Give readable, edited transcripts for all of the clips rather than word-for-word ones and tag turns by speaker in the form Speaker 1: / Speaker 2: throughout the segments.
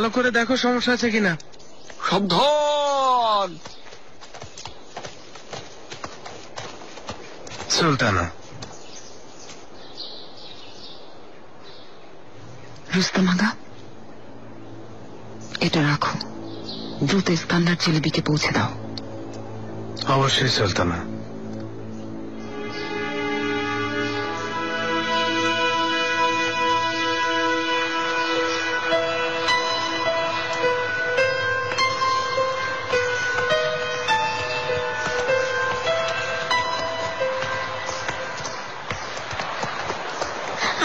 Speaker 1: ভালো করে দেখো সমস্যা আছে কিনা।
Speaker 2: সাবধান।
Speaker 1: সুলতানা,
Speaker 3: রুস্তম আগা, এটা রাখো, দ্রুত ইস্কান্দার চেলেবিকে পৌঁছে দাও।
Speaker 1: অবশ্যই সুলতানা।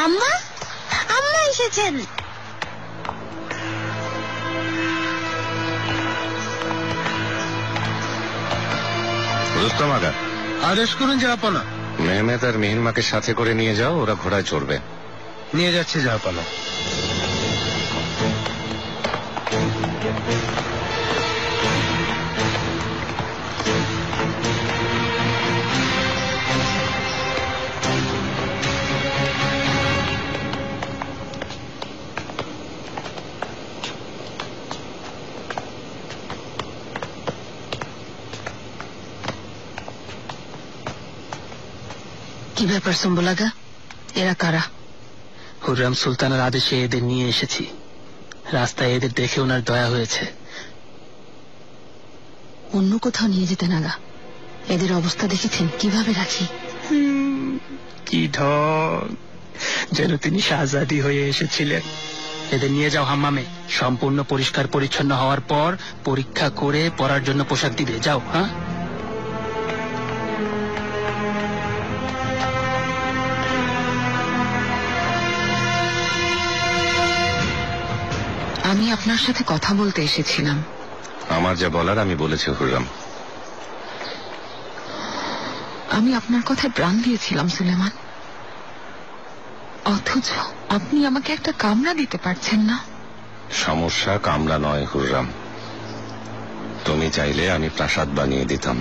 Speaker 4: আম্মা, আম্মা এসেছেন।
Speaker 2: রুস্তম আগা,
Speaker 1: আদেশ করুন জাহাপনা।
Speaker 2: মেহমেদ আর মিহিরমাকে সাথে করে নিয়ে যাও, ওরা ঘোড়ায় চড়বে।
Speaker 1: নিয়ে যাচ্ছি জাহাপনা।
Speaker 3: কি ব্যাপার সুম্বুলাগা, এরা কারা?
Speaker 5: হুররাম সুলতানের আদেশে এদের নিয়ে এসেছি। রাস্তায় এদের দেখে ওনার দয়া হয়েছে।
Speaker 3: অন্য কোথাও নিয়ে যেতেন আগা, এদের অবস্থা দেখেছেন কিভাবে রাখি।
Speaker 5: কি ঢং, যেন তিনি শাহজাদি হয়ে এসেছিলেন। এদের নিয়ে যাও হাম্মামে, সম্পূর্ণ পরিষ্কার পরিচ্ছন্ন হওয়ার পর পরীক্ষা করে পরার জন্য পোশাক দিবে। যাও। হ্যাঁ,
Speaker 3: আমি আপনার সাথে কথা বলতে এসেছিলাম।
Speaker 2: আমার যা বলার আমি বলেছি হুররাম।
Speaker 3: আমি আপনার কথায় প্রাণ দিয়েছিলাম সুলেমান, অথচ আপনি আমাকে একটা কামরা দিতে পারছেন না।
Speaker 2: সমস্যা কামরা নয় হুররাম, তুমি চাইলে আমি প্রাসাদ বানিয়ে দিতাম।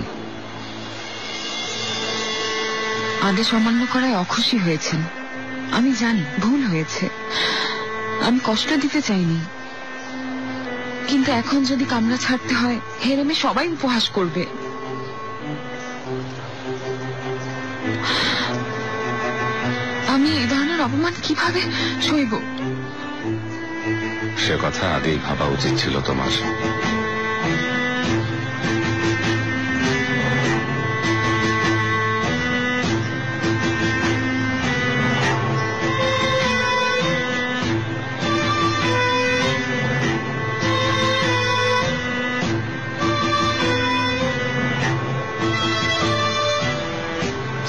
Speaker 3: আদেশ অমান্য করায় অখুশি হয়েছেন, আমি জানি ভুল হয়েছে, আমি কষ্ট দিতে চাইনি। কিন্তু এখন যদি কামরা ছাড়তে হয়, হেরেমে সবাই উপহাস করবে। আমি এই ধরনের অপমান কিভাবে সইব?
Speaker 2: সে কথা আগেই ভাবা উচিত ছিল তোমার।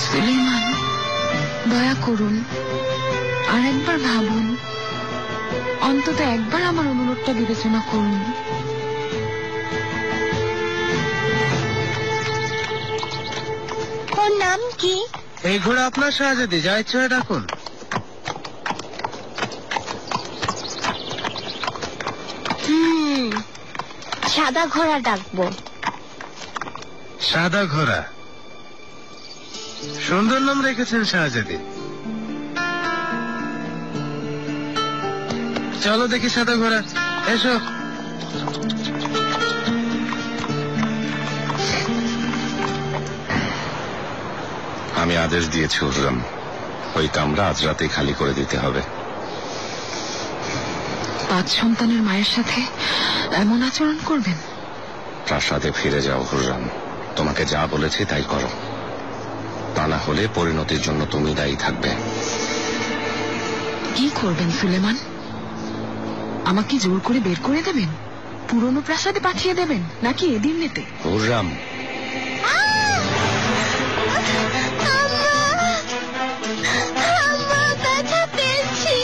Speaker 3: সুলেমান, দয়া করুন, আর একবার ভাবুন, অন্তত একবার আমার অনুরোধটা বিবেচনা করুন।
Speaker 4: ওর নাম কি?
Speaker 1: এই ঘোড়া আপনার শাহজাদি, যা ইচ্ছে হয় ডাকুন।
Speaker 4: সাদা ঘোড়া ডাকবো।
Speaker 1: সাদা ঘোড়া, সুন্দর নাম রেখেছেন শাহজাদি। চলো দেখি সাদা ঘোড়া, এসো।
Speaker 2: আমি আদেশ দিয়েছি হুররাম, ওই কামরা আজ রাতে খালি করে দিতে হবে।
Speaker 3: 5 সন্তানের মায়ের সাথে এমন আচরণ করবেন?
Speaker 2: প্রাসাদে ফিরে যাও হুররাম, তোমাকে যা বলেছি তাই করো, তা না হলে পরিণতির জন্য তুমি দায়ী থাকবে।
Speaker 3: কি করবেন সুলেমান? আমাকে জোর করে বের করে দেবেন, পুরনো প্রাসাদে পাঠিয়ে দেবেন, নাকি এদিন নিতে?
Speaker 2: হুররাম,
Speaker 4: ব্যথা পেয়েছি।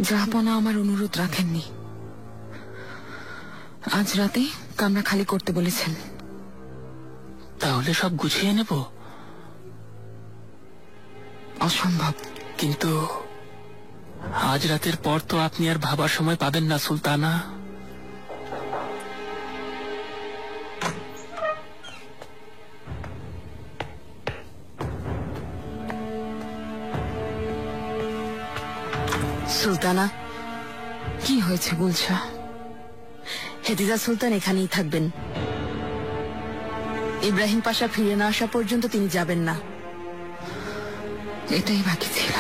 Speaker 3: জাহাপনা আমার অনুরোধ রাখেননি, আজ রাতে কামরা খালি করতে বলেছেন।
Speaker 5: তাহলে সব গুছিয়ে নেব।
Speaker 3: অসম্ভব।
Speaker 5: কিন্তু আজ রাতের পর তো আপনি আর ভাবার সময় পাবেন না সুলতানা।
Speaker 3: সুলতানা, কি হয়েছে বলছো? হেতিজা সুলতান এখানেই থাকবেন। ইব্রাহিম পাশা ফিরে না আসা পর্যন্ত তিনি যাবেন না। এটাই বাকি ছিল।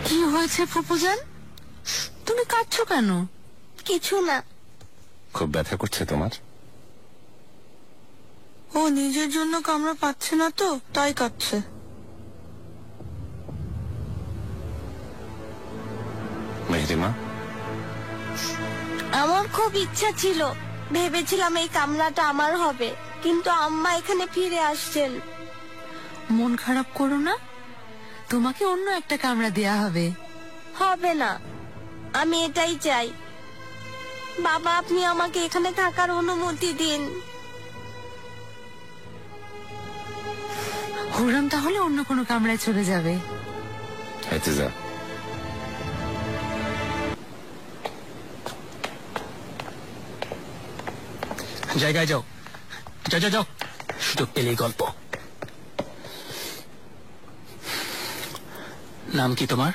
Speaker 3: কি হয়েছে ফুপুজান, তুমি কাঁদছো কেন?
Speaker 4: কিছু না।
Speaker 2: খুব ব্যথা করছে তোমার?
Speaker 3: ও নিজের জন্য কামড়া পাচ্ছে না তো, তাই কাঁদছে।
Speaker 2: মেহরিমা,
Speaker 4: আমার খুব ইচ্ছা ছিল, ভেবেছিলাম এই কামরাটা আমার হবে, কিন্তু আম্মা এখানে ফিরে আসছেন।
Speaker 3: মন খারাপ করো না, তোমাকে অন্য একটা কামরা দেয়া হবে।
Speaker 4: হবে না, আমি এটাই চাই। বাবা, আপনি আমাকে এখানে থাকার অনুমতি দিন।
Speaker 3: হুররাম তাহলে অন্য কোনো কামরায় চলে যাবে।
Speaker 2: হেতিজা,
Speaker 5: জায়গায় যাও, যাও যাও যাও, সুযোগ পেলেই গল্প। নাম কি তোমার?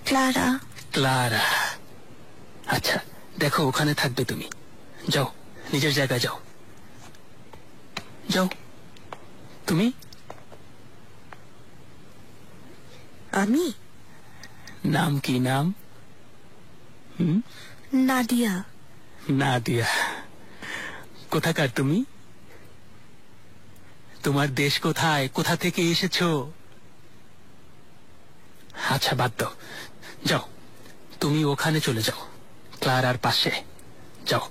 Speaker 4: ক্লারা।
Speaker 5: ক্লারা। আচ্ছা, দেখো ওখানে থাকবে তুমি। যাও, নিজের জায়গায় যাও। যাও। তুমি?
Speaker 4: আমি?
Speaker 5: নাম কি নাম?
Speaker 4: নাদিয়া।
Speaker 5: নাদিয়া। কোথাকার তুমি? তোমার দেশ কোথায়? কোথা থেকে এসেছো? আচ্ছা, বাদ দাও। যাও, তুমি ওখানে চলে যাও, ক্লারার পাশে যাও,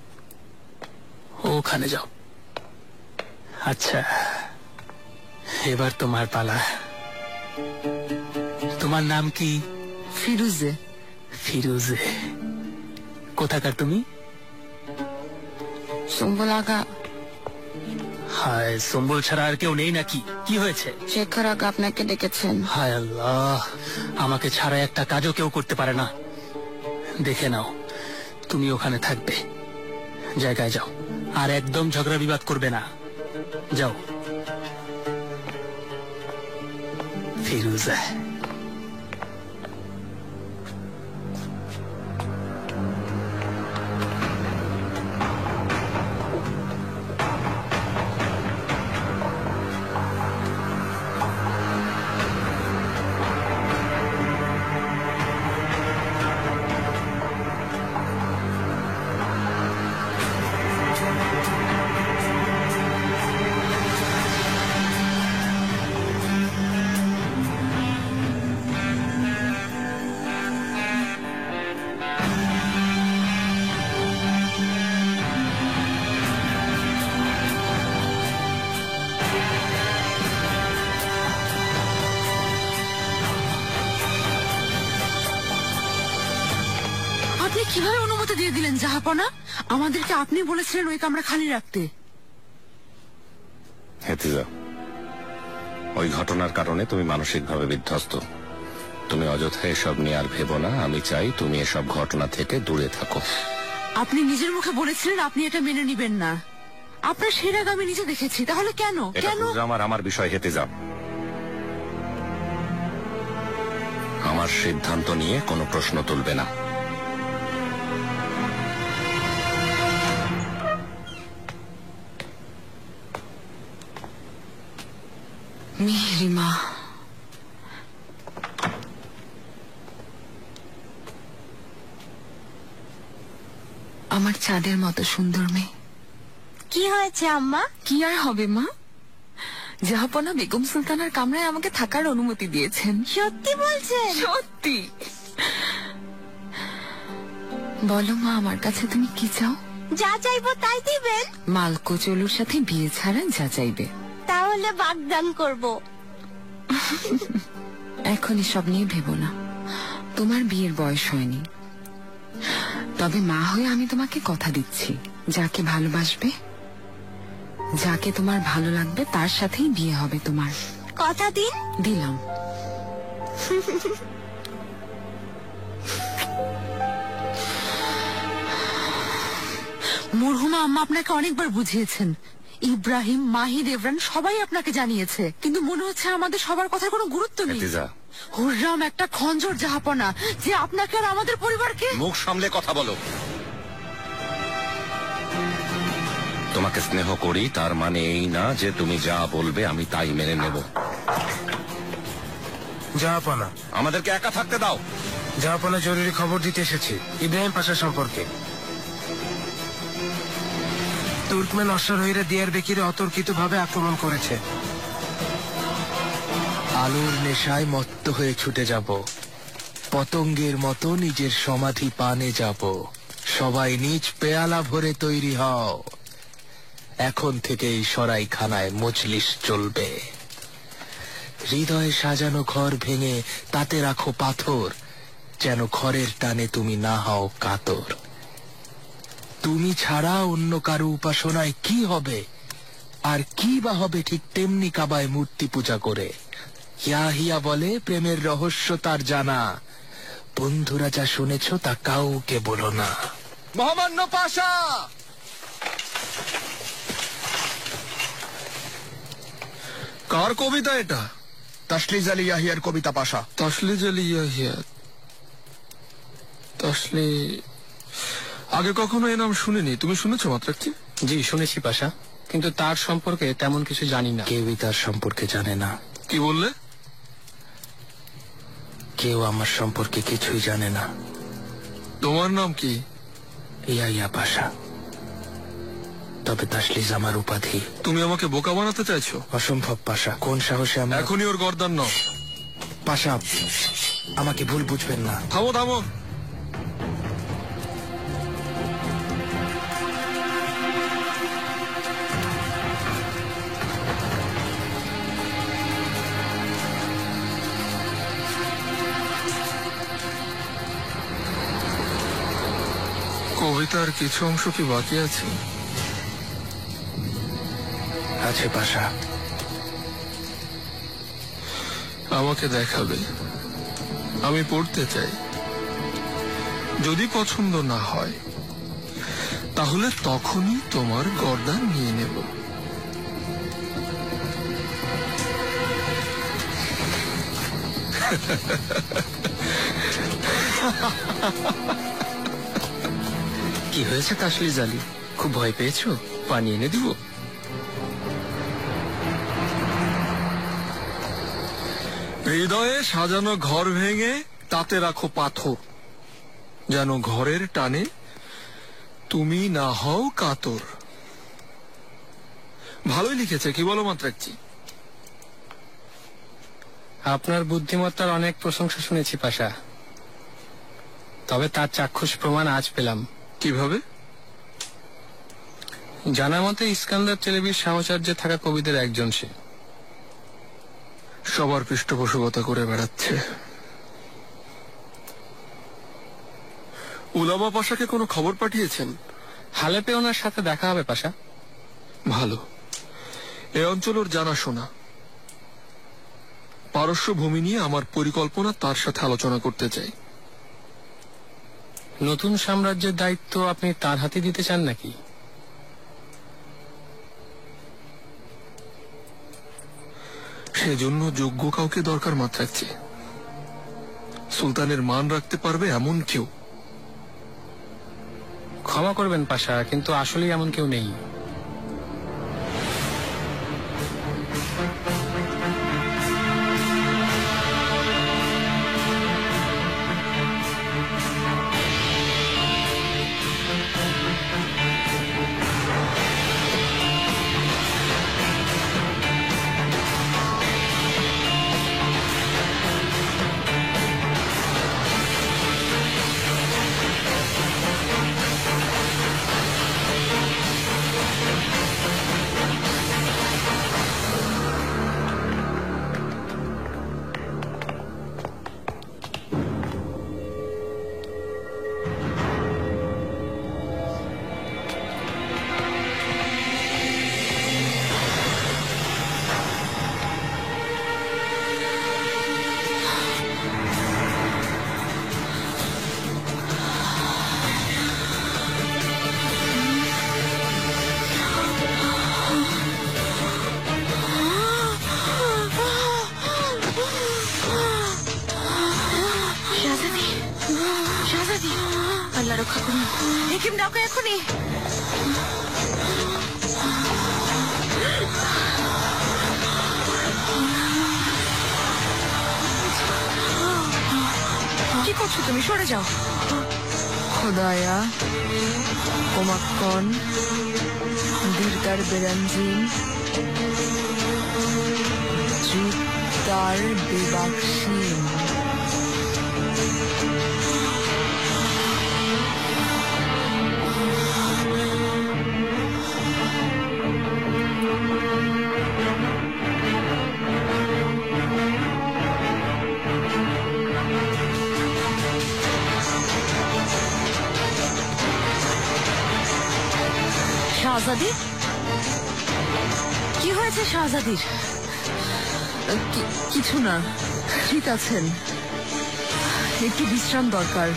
Speaker 5: ওখানে যাও। আচ্ছা, এবার তোমার পালা। তোমার নাম কি?
Speaker 3: ফিরুজে।
Speaker 5: ফিরুজে। কোথাকার তুমি?
Speaker 3: সম্বল আগা।
Speaker 5: হায়, সম্বল ছাড়া আর কেউ নেই নাকি? কি হয়েছে?
Speaker 3: শেখর আগা আপনাকে ডেকেছেন।
Speaker 5: হায় আল্লাহ, আমাকে ছাড়া একটা কাজও কেউ করতে পারে না। দেখে নাও, তুমি ওখানে থাকবে, জায়গায় যাও, আর একদম ঝগড়া বিবাদ করবে না। যাও। ফিরুজা।
Speaker 3: আপনি কিভাবে অনুমতি দিয়ে দিলেন জাহাপনা? আমাদেরকে আপনি বলেছিলেন ওই কামরা খালি রাখতে।
Speaker 2: হেতিজা, ওই ঘটনার কারণে তুমি মানসিকভাবে বিধ্বস্ত। তুমি অযথা এসব নিয়ে আর ভেবো না। আমি চাই তুমি এসব ঘটনা থেকে দূরে থাকো।
Speaker 3: আপনি নিজের মুখে বলেছিলেন আপনি এটা মেনে নিবেন না। আপনার সেই রাগ আমি নিজে দেখেছি, তাহলে কেন?
Speaker 2: এটা
Speaker 3: কেন?
Speaker 2: হুররাম আর আমার বিষয়। হেতিজা, আমার সিদ্ধান্ত নিয়ে কোনো প্রশ্ন তুলবে না।
Speaker 3: মেহরিমা, আমার চাঁদের মতো সুন্দর মেয়ে।
Speaker 4: কি হয়েছে আম্মা?
Speaker 3: কি আর হবে মা, জাহাপনা বেগম সুলতানার কামরায় আমাকে থাকার অনুমতি দিয়েছেন।
Speaker 4: সত্যি বলছেন?
Speaker 3: সত্যি। বলো মা, আমার কাছে তুমি কি চাও?
Speaker 4: যা চাইবো তাই দিবেন?
Speaker 3: মালকো চলুর সাথে বিয়ে ছাড়া যা চাইবে।
Speaker 4: তাহলে বাগদান করব।
Speaker 3: এখন এসব নিয়ে ভেবো না, তোমার বিয়ের বয়স হয়নি। তবে মা হয়ে আমি তোমাকে কথা দিচ্ছি, যাকে ভালোবাসবে, যাকে তোমার ভালো লাগবে, তার সাথেই বিয়ে হবে তোমার।
Speaker 4: কথা দিন।
Speaker 3: দিলাম। মরহুমা আম্মা আপনাকে অনেকবার বুঝিয়েছেন, ইব্রাহিম, মাহি, দেবরান সবাই আপনাকে জানিয়েছে, কিন্তু মনে হচ্ছে আমাদের সবার কথার কোনো গুরুত্ব নেই।
Speaker 2: এতিজা,
Speaker 3: হুররাম একটা খঞ্জর জাহাপনা যে আপনাকে আর আমাদের পরিবারকে।
Speaker 2: মুখ সামলে কথা বলো। তোমাকে স্নেহ করি তার মানে এই না যে তুমি যা বলবে আমি তাই মেনে নেব।
Speaker 1: জাহাপনা,
Speaker 2: আমাদেরকে একা থাকতে দাও।
Speaker 1: জাহাপনা, জরুরি খবর দিতে এসেছি ইব্রাহিম পাশা সম্পর্কে। তুর্কমেন অশ্বারোহীরা দিয়ারবেকিরে অতর্কিতভাবে আক্রমণ করেছে।
Speaker 6: আলোর নেশায় মত্ত হয়ে ছুটে যাব, পতঙ্গের মতো নিজের সমাধি পানে যাব। সবাই নিজ পেয়ালা ভরে তৈরি হও, এখন থেকেই সরাইখানায় মজলিস চলবে। হৃদয়ে সাজানো ঘর ভেঙে তাতে রাখো পাথর, যেন ঘরের টানে তুমি না হও কাতর। তুমি ছাড়া অন্য কারো উপাসনায় কি হবে, আর কি বা হবে ঠিক তেমনি কাবায় মূর্তি পূজা করে। ইয়াহিয়া বলে প্রেমের রহস্য তার জানা, বন্ধুরা যা শুনেছ তা কাউকে বলো না। মহামান্য পাশা, কার কবিতা এটা? তাসলিজ আলী ইয়াহিয়ার কবিতা পাশা।
Speaker 7: তাসলিজ আলী ইয়াহিয়া? তাসলি, আগে কখনো এ নাম শুনিনি। তুমি শুনেছো মাত্রাচ্ছি?
Speaker 5: জি শুনেছি পাশা, কিন্তু তার সম্পর্কে তেমন কিছু জানি না।
Speaker 6: কেউই তার সম্পর্কে জানে না।
Speaker 7: কি বললে?
Speaker 6: কেউ আমার সম্পর্কে কিছুই জানে না।
Speaker 7: তোমার নাম কি?
Speaker 6: ইয়াহিয়া পাশা, তবে তাসলিজ আমার উপাধি।
Speaker 7: তুমি আমাকে বোকা বানাতে চাইছো?
Speaker 6: অসম্ভব পাশা, কোন সাহসে আমরা?
Speaker 7: এখনই ওর গর্দান নাও।
Speaker 6: পাশা, আমাকে ভুল বুঝবেন না।
Speaker 7: থামো থামো। কবিতার কিছু অংশ কি বাকি আছে?
Speaker 6: আছে পাশা।
Speaker 7: আমাকে দেখাবে, আমি পড়তে চাই। যদি পছন্দ না হয় তাহলে তখনই তোমার গর্দান নিয়ে নেব।
Speaker 5: কি হয়েছে তাসলিজ আলী, খুব ভয় পেয়েছো? পানি এনে দিব?
Speaker 7: হৃদয়ে সাজানো ঘর ভেঙে তাতে রাখো পাথর, যেন ঘরের টানে তুমি না হও কাতর। ভালোই লিখেছে, কি বলো মাত্রাচ্ছি?
Speaker 5: আপনার বুদ্ধিমত্তার অনেক প্রশংসা শুনেছি পাশা, তবে তার চাক্ষুষ প্রমাণ আজ পেলাম।
Speaker 7: কিভাবে?
Speaker 5: জানা মতে ইস্কান্দার চেলেবির সাহচর্যে থাকা কবিদের একজন সে।
Speaker 7: সবার পৃষ্ঠপোষকতা করে বেড়াচ্ছে। উলামা পাশাকে কোনো খবর পাঠিয়েছেন?
Speaker 5: হালেপে ওনার সাথে দেখা হবে পাশা।
Speaker 7: ভালো, এ অঞ্চল ওর জানাশোনা। পারস্য ভূমি নিয়ে আমার পরিকল্পনা তার সাথে আলোচনা করতে চাই।
Speaker 5: নতুন সাম্রাজ্যের দায়িত্ব আপনি তার হাতে দিতে চান নাকি?
Speaker 7: সেজন্য যোগ্য কাউকে দরকার মাত্রাচ্ছি। সুলতানের মান রাখতে পারবে এমন কেউ।
Speaker 5: ক্ষমা করবেন পাশা, কিন্তু আসলেই এমন কেউ নেই।
Speaker 3: আল্লাহ রক্ষা করুন। হেকিম ডাকো এখনই। কি করছো তুমি? সরে যাও। খোদায়া কোমাক্কন দীর্ঘার বেরাঞ্জিন জুতার বেবাক্সিন। শাহজাদি, কি হয়েছে শাহজাদির? কিছু না, ঠিক আছেন, একটু বিশ্রাম দরকার।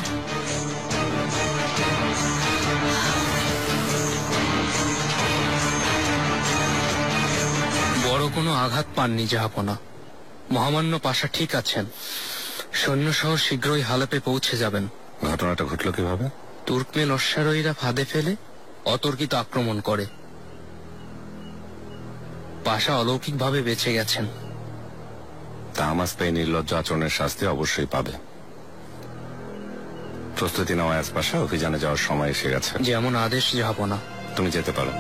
Speaker 6: বড় কোনো আঘাত পাননি জাহাপনা। মহামান্য পাশা ঠিক আছেন। সৈন্য সহ শীঘ্রই হালেপে পৌঁছে যাবেন।
Speaker 2: ঘটনাটা ঘটলো কিভাবে?
Speaker 6: তুর্কমেন অশ্বারোহীরা ফাঁদে ফেলে অতর্কিত আক্রমণ করে। পাশা অলৌকিকভাবে বেঁচে গেছেন।
Speaker 2: তাহমাস পেয়ে নির্লজ্জ আচরণের শাস্তি অবশ্যই পাবে। প্রস্তুতি নাও আয়াজ পাশা, অভিযানে যাওয়ার সময় এসে গেছে।
Speaker 6: যেমন আদেশ জাহাপনা।
Speaker 2: তুমি যেতে পারো।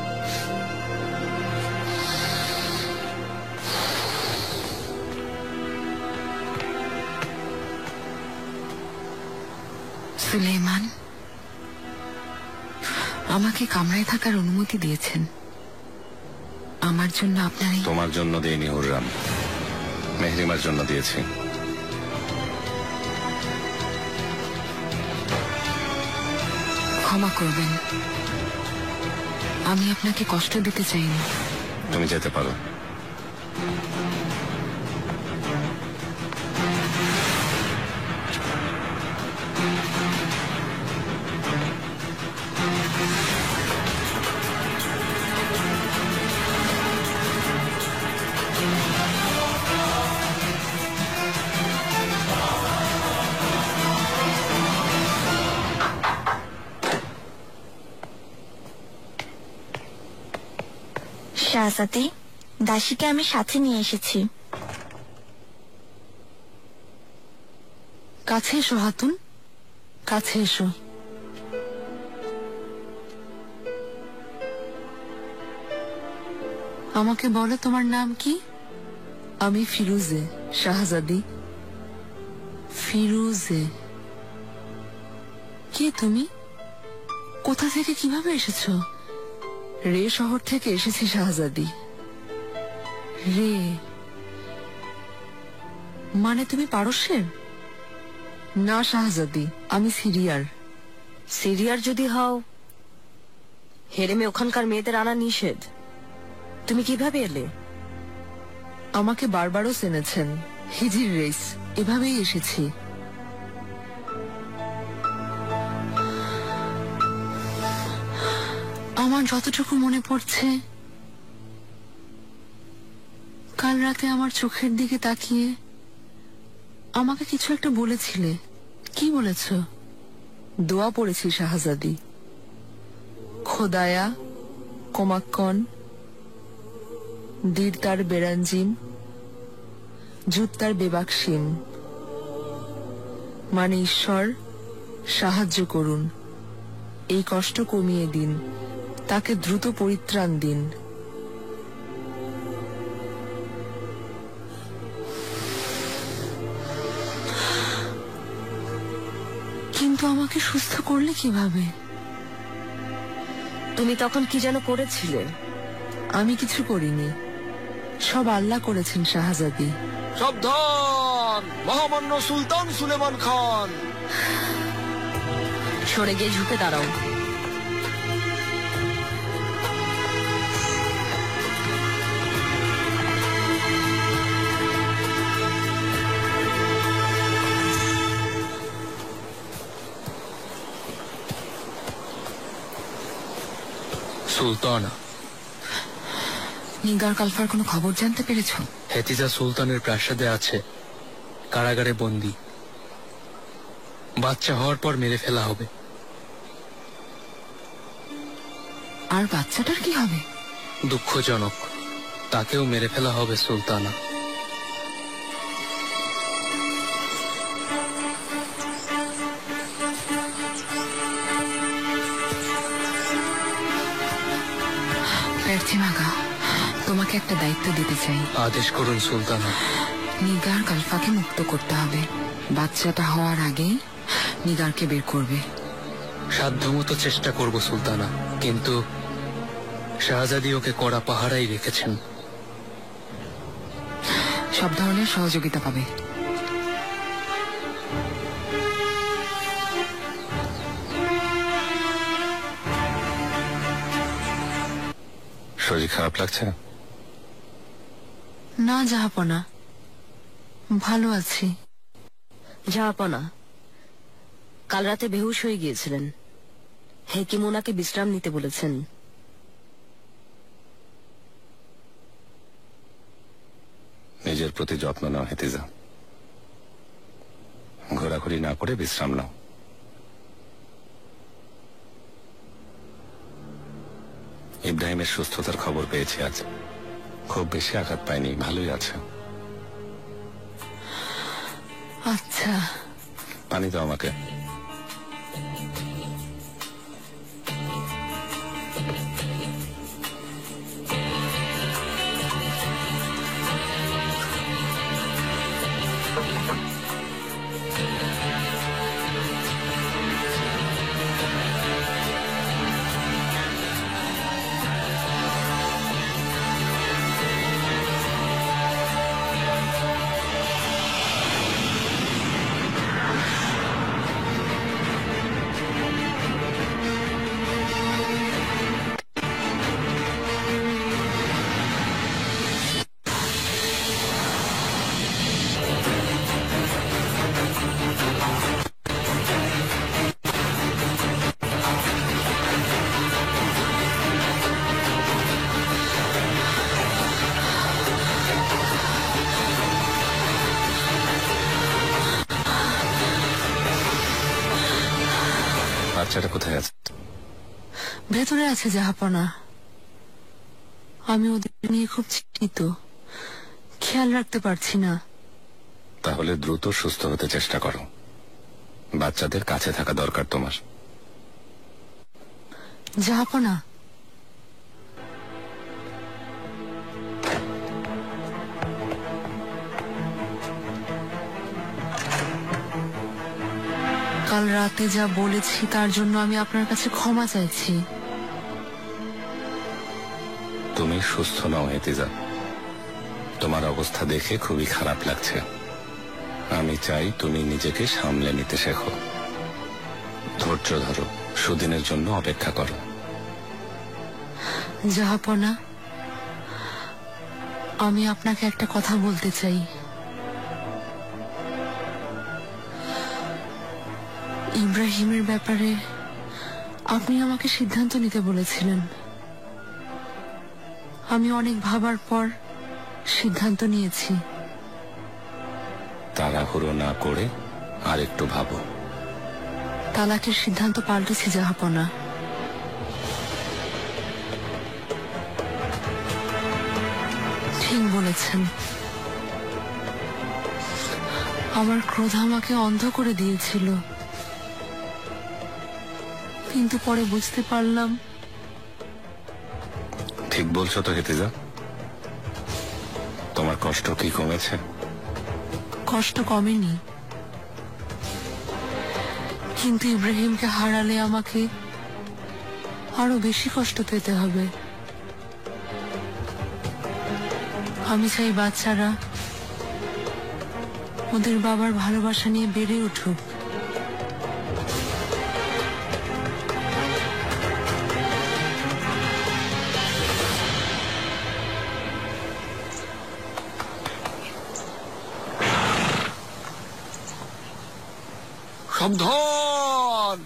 Speaker 3: সুলেমান আমাকে কামরায় থাকার অনুমতি দিয়েছেন। আমার জন্য আপনার
Speaker 2: তোমার জন্য দিইনি হুররাম, মেহরিমার জন্য দিয়েছি।
Speaker 3: ক্ষমা করবেন, আমি আপনাকে কষ্ট দিতে চাইনি।
Speaker 2: তুমি যেতে পারো।
Speaker 4: শাহজাদি, দাসীকে আমি সাথে নিয়ে এসেছি।
Speaker 3: কাছে এসো হাতুন, কাছে এসো। আমাকে বলো তোমার নাম কি? আমি ফিরুজে, শাহজাদি। ফিরুজে? কে তুমি? কোথা থেকে কিভাবে এসেছো? রে শহর থেকে এসেছি শাহজাদি। রে মানে তুমি পারস্যের? না শাহজাদি, আমি সিরিয়ার।
Speaker 8: সিরিয়ার যদি হও, হেরেমে ওখানকার মেয়েদের আনা নিষেধ। তুমি কিভাবে এলে?
Speaker 3: আমাকে বারবারও চেনেছেন, হিজির রেস, এভাবেই এসেছি। আমার যতটুকু মনে পড়ছে, কাল রাতে আমার চোখের দিকে তাকিয়ে আমাকে কিছু একটা বলেছিলে। কি বলেছ? দোয়া পড়েছি শাহজাদি। খোদায়া কোমাক্কন দীর্তার বেরাঞ্জিম জুত্তার বেবাক্সিম, মানে ঈশ্বর সাহায্য করুন, এই কষ্ট কমিয়ে দিন, তাকে দ্রুত পরিত্রাণ দিন। কিন্তু আমাকে সুস্থ করলে কিভাবে?
Speaker 8: তুমি তখন কি যেন করেছিলে?
Speaker 3: আমি কিছু করিনি, সব আল্লাহ করেছেন শাহজাদি।
Speaker 6: সাবধান, মহামান্য সুলতান সুলেমান খান।
Speaker 8: সরে গিয়ে ঝুঁকে দাঁড়াও।
Speaker 6: সুলতানা,
Speaker 3: নিগার কালফার কোনো খবর জানতে পেরেছ?
Speaker 6: হেতিজা সুলতানের প্রাসাদে আছে, কারাগারে বন্দী। বাচ্চা হওয়ার পর মেরে ফেলা হবে।
Speaker 3: আর বাচ্চাটার কি হবে?
Speaker 6: দুঃখজনক, তাকেও মেরে ফেলা হবে সুলতানা।
Speaker 3: পেরচিমাগা, তোমাকে একটা দায়িত্ব দিতে চাই।
Speaker 6: আদেশ করুন সুলতানা।
Speaker 3: নিগার কালফাকে মুক্ত করতে হবে। বাচ্চাটা হওয়ার আগেই নিগারকে বের করবে।
Speaker 6: সাধ্যমতো চেষ্টা করব সুলতানা, কিন্তু শাহজাদি ওকে কড়া পাহারাই রেখেছেন।
Speaker 3: সব ধরনের সহযোগিতা পাবে।
Speaker 2: শরীর খারাপ লাগছে?
Speaker 3: না জাহাপনা, ভালো আছি।
Speaker 8: জাহাপনা, কাল রাতে বেহুশ হয়ে গিয়েছিলেন। হেকিম ওনাকে বিশ্রাম নিতে বলেছেন।
Speaker 2: নিজের প্রতি যত্ন নাও হেতিজা, ঘোরাঘুরি না করে বিশ্রাম নাও। ইব্রাহিমের সুস্থতার খবর পেয়েছি আজ। খুব বেশি আঘাত পায়নি, ভালোই আছে।
Speaker 3: আচ্ছা,
Speaker 2: পানি দাও আমাকে। বাচ্চাটা কোথায় আছে?
Speaker 3: ভেতরে আছে জাহাপনা। আমি ওদের নিয়ে খুব চিন্তিত, খেয়াল রাখতে পারছি না।
Speaker 2: তাহলে দ্রুত সুস্থ হতে চেষ্টা করো। বাচ্চাদের কাছে থাকা দরকার তোমার।
Speaker 3: জাহাপনা, কাল রাতে যা বলেছি তার জন্য আমি আপনার কাছে ক্ষমা চাইছি।
Speaker 2: তুমি সুস্থ নও হেতিজা, তোমার অবস্থা দেখে খুবই খারাপ লাগছে। আমি চাই তুমি নিজেকে সামলে নিতে শেখো। ধৈর্য ধরো, সুদিনের জন্য অপেক্ষা করো।
Speaker 3: জাহাপনা, আমি আপনাকে একটা কথা বলতে চাই। ইব্রাহিমের ব্যাপারে আপনি আমাকে সিদ্ধান্ত নিতে বলেছিলেন। আমি অনেক ভাবার পর সিদ্ধান্ত নিয়েছি।
Speaker 2: তাড়াহুড়ো না করে আর একটু ভাবো।
Speaker 3: তালাকের সিদ্ধান্ত পাল্টেছি জাহাপনা। ঠিক বলেছেন। আমার ক্রোধ আমাকে অন্ধ করে দিয়েছিল, কিন্তু পরে বুঝতে পারলাম।
Speaker 2: ঠিক বলছো তো হেতিজা? তোমার কষ্ট কি কমেছে?
Speaker 3: কষ্ট কমেনি, কিন্তু ইব্রাহিমকে হারালে আমাকে আরো বেশি কষ্ট পেতে হবে। আমি চাই বাচ্চারা ওদের বাবার ভালোবাসা নিয়ে বেড়ে উঠুক।
Speaker 7: সাবধান!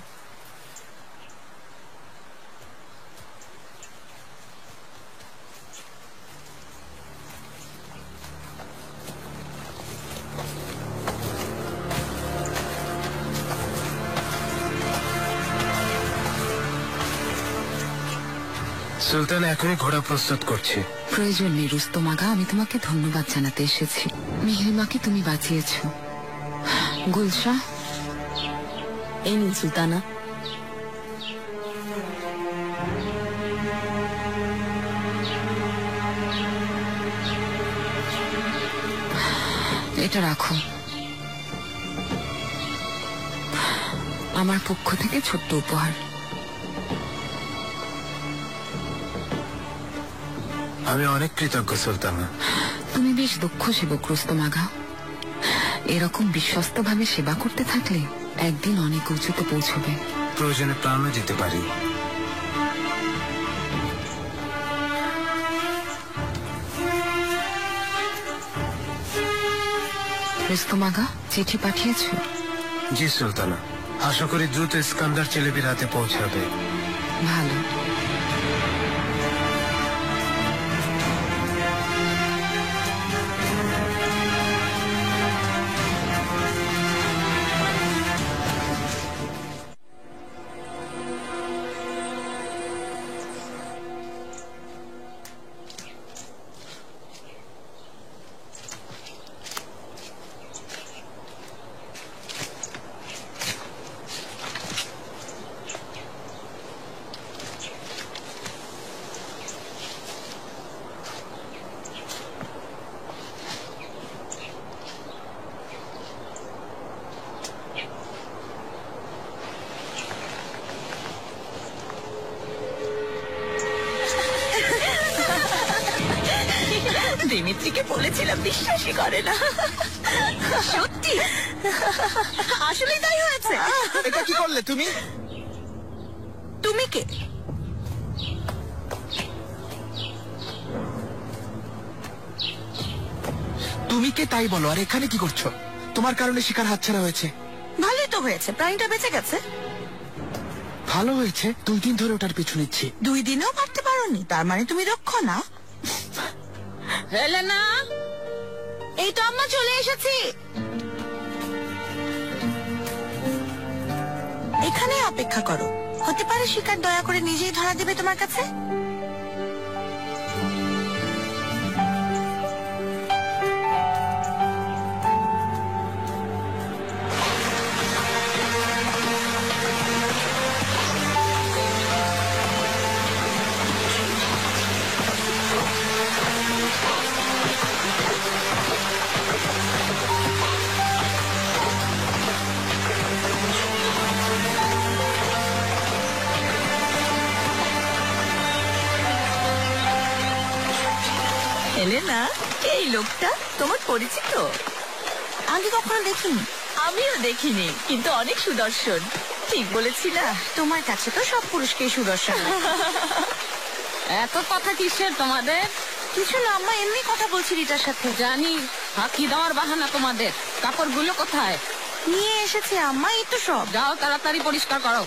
Speaker 1: সুলতান এখনই ঘোড়া প্রস্তুত করছে।
Speaker 3: প্রয়োজন নেই রুস্তম আগা, আমি তোমাকে ধন্যবাদ জানাতে এসেছি। মিহরিমাকে তুমি বাঁচিয়েছ। গুলশা,
Speaker 8: এই নিন সুলতানা।
Speaker 3: এটা রাখো, আমার পক্ষ থেকে ছোট্ট উপহার।
Speaker 1: আমি অনেক কৃতজ্ঞ সুলতানা।
Speaker 3: তুমি বেশ দক্ষ সেবক রুস্তম আগা। এরকম বিশ্বস্ত ভাবে সেবা করতে থাকলে একদিন অনেক উঁচুতে পৌঁছবে।
Speaker 1: প্রয়োজনে প্রাণও দিতে পারি।
Speaker 3: রুস্তম আগা, চিঠি পাঠিয়েছ?
Speaker 1: জি সুলতানা, আশা করি দ্রুত ইস্কান্দার চেলেবির হাতে পৌঁছাবে।
Speaker 3: ভালো।
Speaker 8: দিমিত্রিকে বলেছিলাম, বিশ্বাসই করে না। সত্যি, আসলে তাই হয়েছে।
Speaker 6: এটা কি করলে তুমি?
Speaker 8: তুমি কে?
Speaker 6: তুমি কে তাই বলো, আর এখানে কি করছো? তোমার কারণে শিকার হাতছাড়া হয়েছে।
Speaker 8: ভালোই তো হয়েছে, প্রাণীটা বেঁচে গেছে।
Speaker 6: ভালো হয়েছে, 2 দিন ধরে ওটার পিছু নিচ্ছি।
Speaker 8: 2 দিনেও পারতে পারোনি, তার মানে তুমি রক্ষ না। হেলেনা, এই তো আম্মা চলে এসেছি। এখানে অপেক্ষা করো, হতে পারে শিকার দয়া করে নিজেই ধরা দেবে তোমার কাছে। হেলেনা, এই লোকটা তোমার পরিচিত? আগে কখনো দেখিনি। আমিও দেখিনি, কিন্তু অনেক সুদর্শন। ঠিক বলেছি না? তোমার কাছে তো সব পুরুষকেই সুদর্শন।
Speaker 9: এত কথা কিসের তোমাদের?
Speaker 8: কিছু না আম্মা, এমনি কথা বলছি রিটার সাথে।
Speaker 9: জানি, ফাঁকি দেওয়ার বাহানা তোমাদের। কাপড়গুলো কোথায়?
Speaker 8: নিয়ে এসেছি আম্মা, এই তো সব।
Speaker 9: যাও তাড়াতাড়ি পরিষ্কার করো।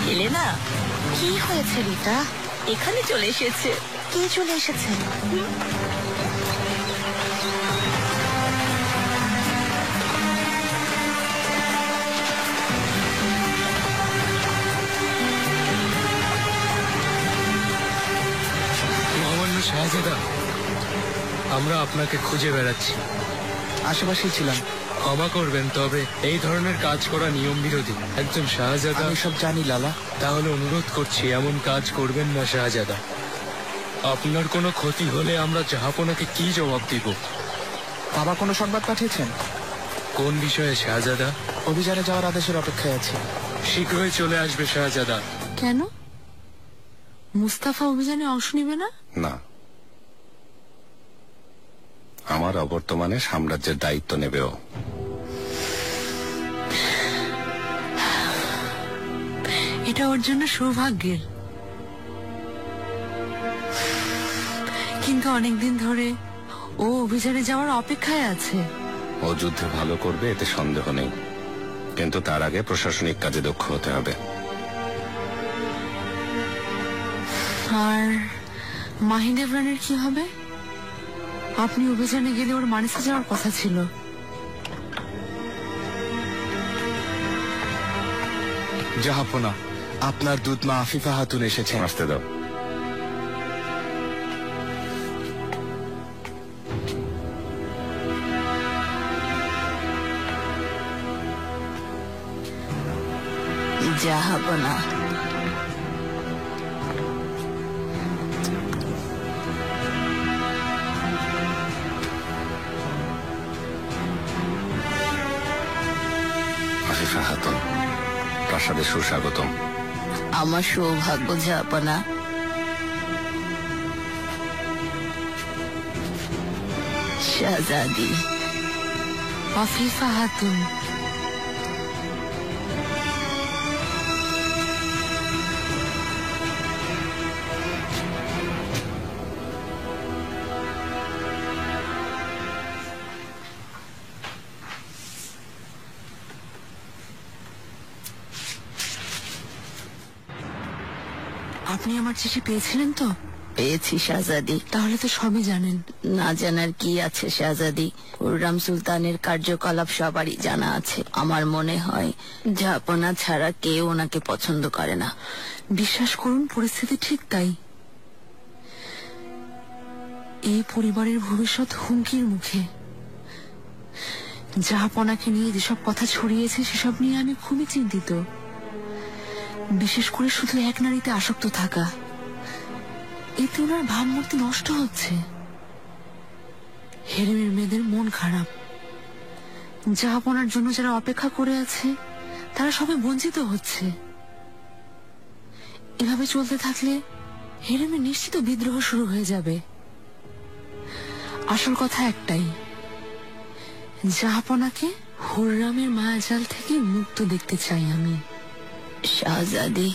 Speaker 8: হেলেনা, কি হয়েছে রিটা? এখানে চলে এসেছে। কে চলে এসেছে?
Speaker 1: মহামান্য শাহজাদা, আমরা আপনাকে খুঁজে বেড়াচ্ছি।
Speaker 6: আশেপাশেই ছিলাম।
Speaker 1: ক্ষমা করবেন, তবে এই ধরনের কাজ করা নিয়ম বিরোধী। একজন শাহজাদা।
Speaker 6: আমি সব জানি লালা।
Speaker 1: তাহলে অনুরোধ করছি, এমন কাজ করবেন না শাহজাদা। আপনার কোনো ক্ষতি হলে আমরা জাহাপনাকে কি জবাব দিব?
Speaker 6: বাবা কোনো সংবাদ পাঠিয়েছেন?
Speaker 1: কোন বিষয়ে শাহজাদা?
Speaker 6: অভিযানে যাওয়ার আদেশের অপেক্ষায় আছি।
Speaker 1: শীঘ্রই চলে আসবে শাহজাদা।
Speaker 9: কেন? মুস্তাফা অভিযানে অংশ নিবে না?
Speaker 2: না, আমার অবর্তমানে সাম্রাজ্যের দায়িত্ব নেবে ও।
Speaker 9: এটা ওর জন্য সৌভাগ্যের। কিন্তু অনেকদিন ধরে ও অভিযানে যাওয়ার অপেক্ষায় আছে।
Speaker 2: ও যুদ্ধে ভালো করবে এতে সন্দেহ নেই, কিন্তু তার আগে প্রশাসনিক কাজে দক্ষ হতে হবে।
Speaker 9: আর মাহিদেব রানের কি হবে? আপনি অভিযানে গেলে ওর মানিসে যাওয়ার কথা ছিল।
Speaker 6: জাহাপনা, আপনার দুধমা আফিফা হাতুন এসেছেন।
Speaker 2: আসতে দাও।
Speaker 8: জাহাপনা,
Speaker 2: আফিফা হাতুন, প্রাসাদে সুস্বাগতম।
Speaker 8: আমার সৌভাগ্য জাহাপনা। শাহজাদি
Speaker 9: আফিফা হাতুন, আপনি আমার চিঠি পেয়েছিলেন তো?
Speaker 8: পেয়েছি শাহজাদি।
Speaker 9: তাহলে তো সবই জানেন।
Speaker 8: না জানার কি আছে শাহজাদি? খুররাম সুলতানের কার্যকলাপ সবারই জানা আছে। আমার মনে হয় জাহাপনা ছাড়া কেউ ওনাকে পছন্দ করে না।
Speaker 9: বিশ্বাস করুন, পরিস্থিতি ঠিক তাই। এই পরিবারের ভবিষ্যৎ হুমকির মুখে। জাহাপনাকে নিয়ে যেসব কথা ছড়িয়েছে সেসব নিয়ে আমি খুবই চিন্তিত। বিশেষ করে শুধু এক নারীতে আসক্ত থাকা, এতে ওনার ভাবমূর্তি নষ্ট হচ্ছে। হেরেমের মেয়েদের মন খারাপ। জাহাপনার জন্য যারা অপেক্ষা করে আছে তারা সবাই বঞ্চিত হচ্ছে। এভাবে চলতে থাকলে হেরেমের নিশ্চিত বিদ্রোহ শুরু হয়ে যাবে। আসল কথা একটাই, জাহাপনাকে হুররামের মায়াজাল থেকে মুক্ত দেখতে চাই আমি।
Speaker 8: শাহজাদি,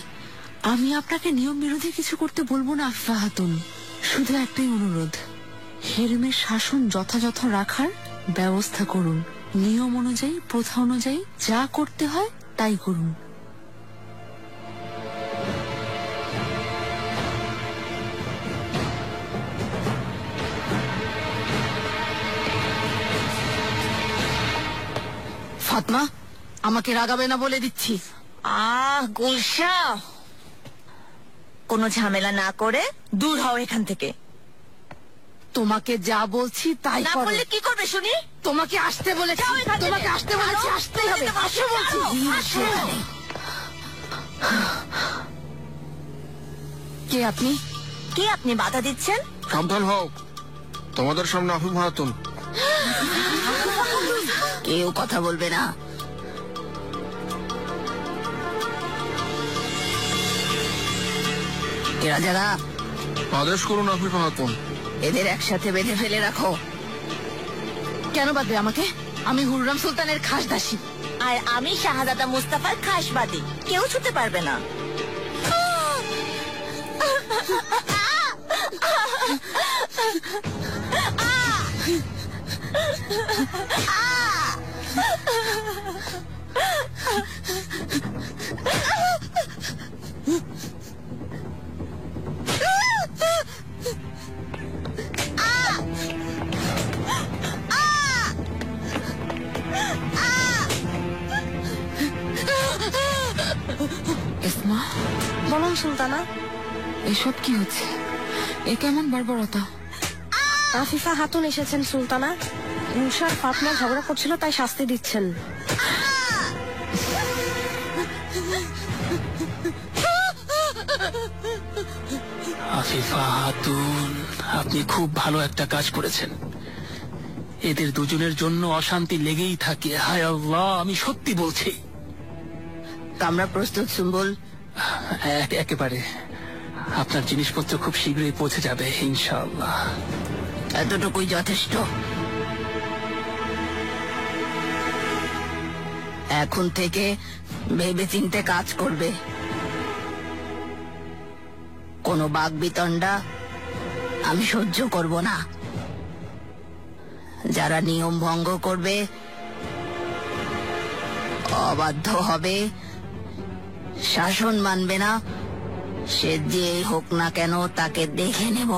Speaker 9: আমি আপনাকে নিয়ম বিরোধী কিছু করতে বলবো না আফিফা হাতুন, শুধু একটাই অনুরোধ, হেরেমের শাসন যথাযথ রাখার ব্যবস্থা করুন। নিয়ম অনুযায়ী, প্রথা অনুযায়ী যা করতে হয় তাই করুন।
Speaker 8: ফাতমা, আমাকে রাগাবে না বলে দিচ্ছি। গুলশা, কোনো ঝামেলা না করে দূর হও এখান থেকে।
Speaker 9: তোমাকে যা বলছি তাই
Speaker 8: না
Speaker 9: করো।
Speaker 8: করলে কি করবে শুনি?
Speaker 9: তোমাকে আসতে বলেছি, তোমাকে আসতে বলেছি, আসতেই হবে। আসো বলছি।
Speaker 8: কে আপনি? কে আপনি বাধা দিচ্ছেন?
Speaker 7: সাবধান হও, তোমাদের সামনে আফিফা হাতুন।
Speaker 8: কেউ কথা বলবে না। এরা যারা,
Speaker 7: আদেশ করুন আফিফা হাতুন।
Speaker 8: এদের একসাথে বেঁধে ফেলে রাখো।
Speaker 9: কেন বাদবে আমাকে? আমি হুররাম সুলতানের খাস দাসী।
Speaker 8: আর আমি শাহজাদা মুস্তাফার খাসবাদী। কেউ ছুতে পারবে না।
Speaker 9: ইসমা,
Speaker 4: বলুন সুলতানা।
Speaker 9: এসব কি হচ্ছে? এ কেমন বর্বরতা?
Speaker 4: আফিফা হাতুন এসেছেন সুলতানা। মুশার ফাতমা ঝগড়া করছিল তাই শাস্তি দিচ্ছেন।
Speaker 5: আফিফা হাতুন, আপনি খুব ভালো একটা কাজ করেছেন। এদের দুজনের জন্য অশান্তি লেগেই থাকে। হায় আল্লাহ, আমি সত্যি বলছি।
Speaker 8: কামরা প্রস্তুত সুম্বুল?
Speaker 5: একেবারে। আপনার জিনিসপত্র খুব শীঘ্রই পৌঁছে যাবে ইনশাআল্লাহ।
Speaker 8: এতটুকুই যথেষ্ট। এখন থেকে ভেবে চিন্তে কাজ করবে। কোনো বাকবিতণ্ডা আমি সহ্য করব না। যারা নিয়ম ভঙ্গ করবে, অবাধ্য হবে, শাসন মানবে না, সে যেই হোক না কেন তাকে দেখে নেব।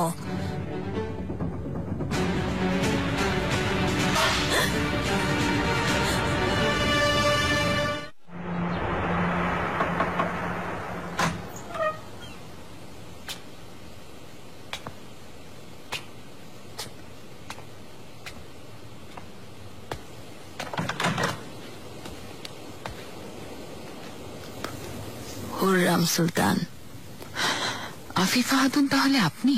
Speaker 8: হুররাম সুলতান।
Speaker 3: আফিফা খাতুন তাহলে আপনি?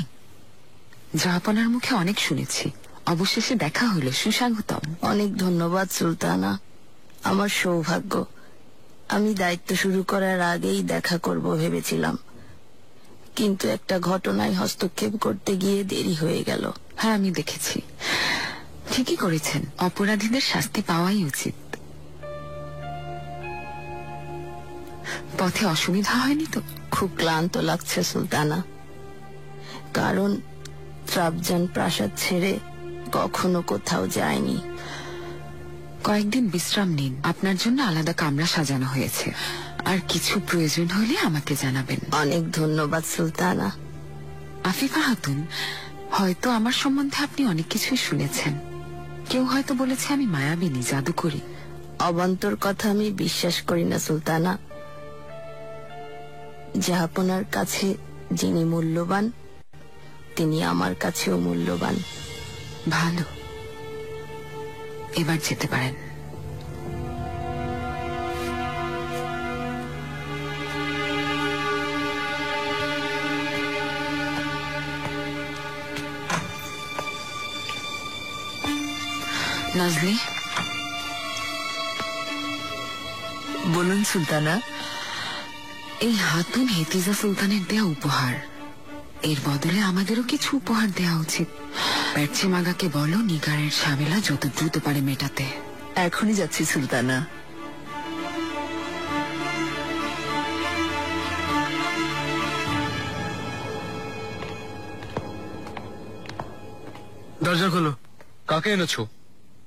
Speaker 3: জাহাপনার মুখে অনেক শুনেছি, অবশেষে দেখা হলো, সুস্বাগতম।
Speaker 8: অনেক ধন্যবাদ সুলতানা, আমার সৌভাগ্য। আমি দায়িত্ব শুরু করার আগেই দেখা করব ভেবেছিলাম, কিন্তু একটা ঘটনায় হস্তক্ষেপ করতে গিয়ে দেরি হয়ে গেল।
Speaker 3: হ্যাঁ, আমি দেখেছি। ঠিকই করেছেন, অপরাধীদের শাস্তি পাওয়াই উচিত। পথে অসুবিধা হয়নি তো?
Speaker 8: খুব ক্লান্ত লাগছে সুলতানা, কারণ ত্রাবজান প্রাসাদ ছেড়ে কখনো কোথাও যায়নি।
Speaker 3: কয়েকদিন বিশ্রাম নিন, আপনার জন্য আলাদা কামরা সাজানো হয়েছে। আর কিছু প্রয়োজন হলে আমাকে জানাবেন।
Speaker 8: অনেক ধন্যবাদ সুলতানা।
Speaker 3: আফিফা খাতুন, হয়তো আমার সম্বন্ধে আপনি অনেক কিছুই শুনেছেন। কেউ হয়তো বলেছে আমি মায়াবিনী, জাদু করি।
Speaker 8: অবান্তর কথা আমি বিশ্বাস করি না সুলতানা। জাহাপনার কাছে যিনি মূল্যবান, তিনি আমার কাছেও মূল্যবান।
Speaker 3: ভালো, এবার যেতে পারেন। নাজলি।
Speaker 8: বলুন সুলতানা।
Speaker 3: এই হাতুন হেতিজা সুলতানের দেয়া উপহার, এর বদলে আমাদেরও কিছু উপহার দেওয়া উচিত। প্যাটচি মাগাকে বলো নিগারের ঝামেলা যত দ্রুত পারে মেটাতে।
Speaker 8: এখনই যাচ্ছি সুলতানা।
Speaker 6: দরজা খোলো।
Speaker 1: কাকে এনেছো?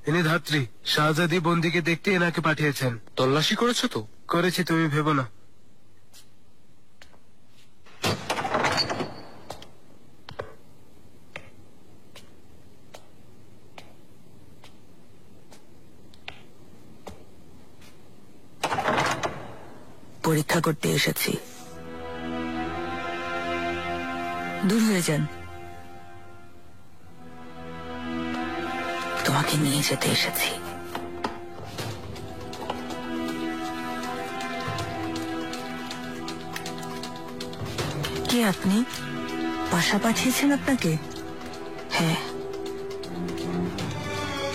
Speaker 6: ইনি ধাত্রী, শাহজাদি বন্দিকে দেখতে এনাকে পাঠিয়েছেন।
Speaker 1: তল্লাশি করেছো তো?
Speaker 6: করেছি, তুমি ভেবো না।
Speaker 8: পরীক্ষা করতে এসেছি। দূর হয়ে যান। তোমাকে নিয়ে যেতে এসেছি। কে আপনি? পাশা পাঠিয়েছেন আপনাকে? হ্যাঁ।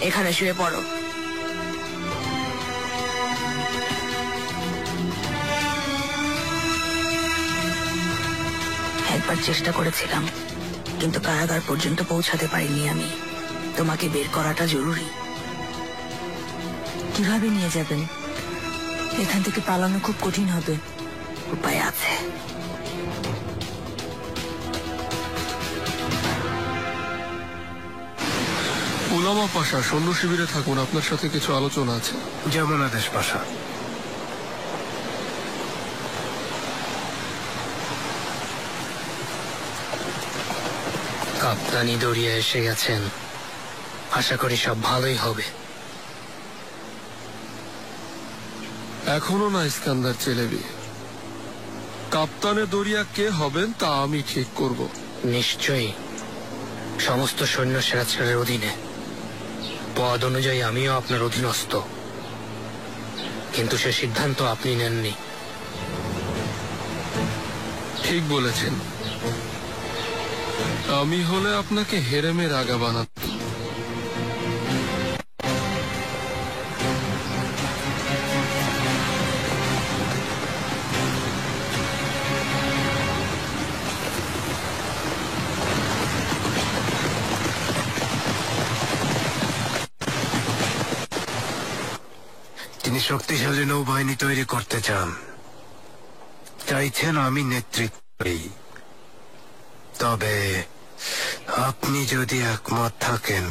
Speaker 8: এখানে শুয়ে পড়ো। একবার চেষ্টা করেছিলাম, কিন্তু কারাগার পর্যন্ত পৌঁছাতে পারিনি আমি। তোমাকে বের করাটা জরুরি। কিভাবে নিয়ে যাবেন? এখান থেকে পালানো খুব কঠিন হবে। উপায় আছে।
Speaker 7: উলামা পাশা সৈন্য শিবিরে থাকুন, আপনার সাথে কিছু আলোচনা আছে।
Speaker 6: যেমন আদেশ পাশা।
Speaker 5: কাপ্তানি দরিয়া এসে গেছেন, আশা করি সব ভালোই হবে।
Speaker 7: এখনো না ইস্কান্দার চেলেবি। কাপ্তানে দরিয়া কে হবেন তা আমি ঠিক করব।
Speaker 5: নিশ্চয়ই, সমস্ত সৈন্য সিরাজের অধীনে। পদ অনুযায়ী আমিও আপনার অধীনস্থ, কিন্তু সে সিদ্ধান্ত আপনি নেননি।
Speaker 7: ঠিক বলেছেন, আমি হলে আপনাকে হেরেমের আগা বানাতাম।
Speaker 6: তিনি শক্তিশালী নৌবাহিনী তৈরি করতে চান, চাইছেন আমি নেতৃত্ব করি। তবে আপনি যদি একমত থাকেন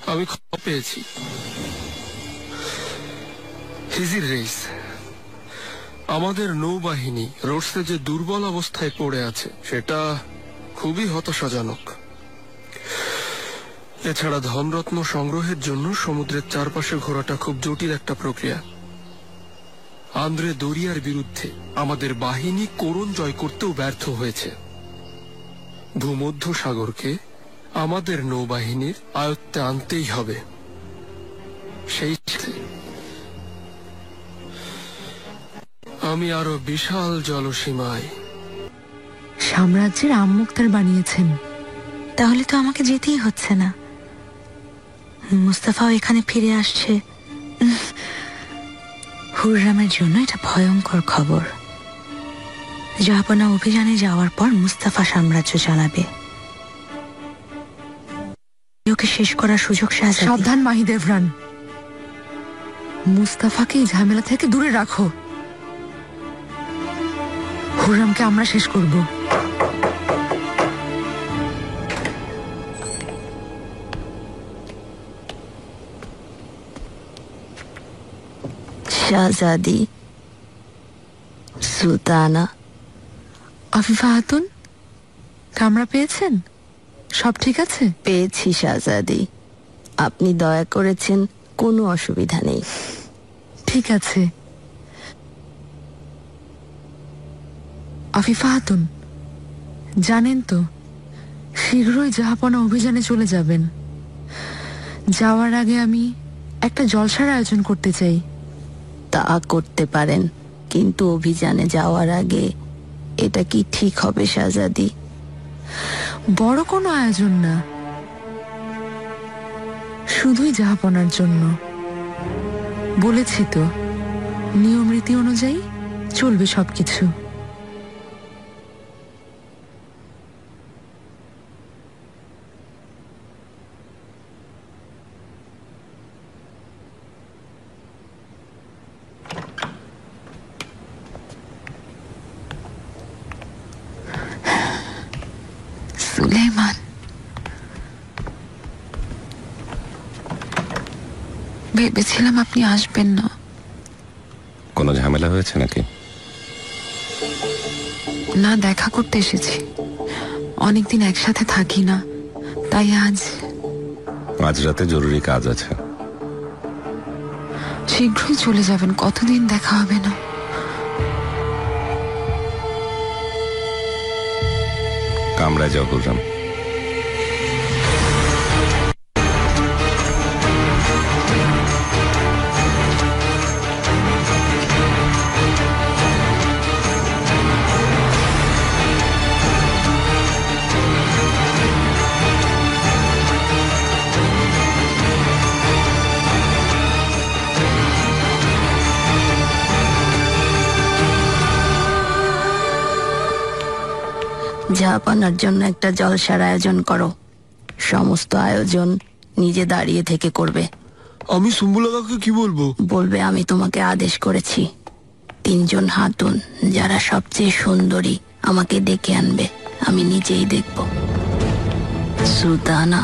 Speaker 7: আমি খবর পেয়েছি হিজির রেস আমাদের নৌবাহিনী রোডসে যে দুর্বল অবস্থায় পড়ে আছে সেটা খুবই হতাশাজনক। এছাড়া ধনরত্ন সংগ্রহের জন্য সমুদ্রের চারপাশে ঘোরাটা খুব জটিল একটা প্রক্রিয়া। আন্দ্রে দরিয়ার বিরুদ্ধে আমাদের বাহিনী কোরণ জয় করতেও ব্যর্থ হয়েছে। ভূমধ্য সাগরকে আমাদের নৌবাহিনীর আয়ত্তে আনতেই হবে। সেই সাথে আমি আরো বিশাল জলসীমায়
Speaker 9: সাম্রাজ্যের আম্মুক্তার বানিয়েছেন।
Speaker 8: তাহলে তো আমাকে যেতেই হচ্ছে না। মুস্তাফাও এখানে ফিরে আসছে। হুররামের জন্য এটা ভয়ঙ্কর খবর। জাহাপনা অভিযানে যাওয়ার পর মুস্তাফা সাম্রাজ্য চালাবে। ওকে শেষ করার সুযোগ শাহজাদি।
Speaker 9: সাবধান মাহিদেভরান, মুস্তাফাকে এই ঝামেলা থেকে দূরে রাখো। হুররামকে আমরা শেষ করব।
Speaker 8: শাহজাদি, সুলতানা।
Speaker 9: আফিফা খাতুন, কামরা পেয়েছেন? সব ঠিক আছে?
Speaker 8: পেয়েছি শাহজাদি, আপনি দয়া করেছেন, কোনো অসুবিধা নেই।
Speaker 9: ঠিক আছে। আফিফা খাতুন, জানেন তো শীঘ্রই জাহাপনা অভিযানে চলে যাবেন। যাওয়ার আগে আমি একটা জলসার আয়োজন করতে চাই।
Speaker 8: তা করতে পারেন, কিন্তু অভিযানে যাওয়ার আগে এটা কি ঠিক হবে শাহজাদি?
Speaker 9: বড় কোনো আয়োজন না, শুধুই জাহাপনার জন্য। বলেছি তো, নিয়ম রীতি অনুযায়ী চলবে সবকিছু। সুলেমান, ভেবেছিলাম আপনি আসবেন না।
Speaker 2: কোনো ঝামেলা হয়েছে নাকি?
Speaker 9: না, দেখা করতে এসেছি। অনেকদিন একসাথে থাকি না, তাই আজ
Speaker 2: রাতে জরুরি কাজ আছে।
Speaker 9: শীঘ্রই চলে যাবেন, কতদিন দেখা হবে না।
Speaker 2: কামরায় যাও হুররাম।
Speaker 8: জাহাপনার জন্য একটা জলসার আয়োজন করো। সমস্ত আয়োজন নিজে দাঁড়িয়ে থেকে করবে।
Speaker 7: আমি সুম্বুলাকাকে কি বলবো?
Speaker 8: বলবে আমি তোমাকে আদেশ করেছি। 3 জন হাতুন যারা সবচেয়ে সুন্দরী আমাকে ডেকে আনবে, আমি নিজেই দেখব। সুলতানা,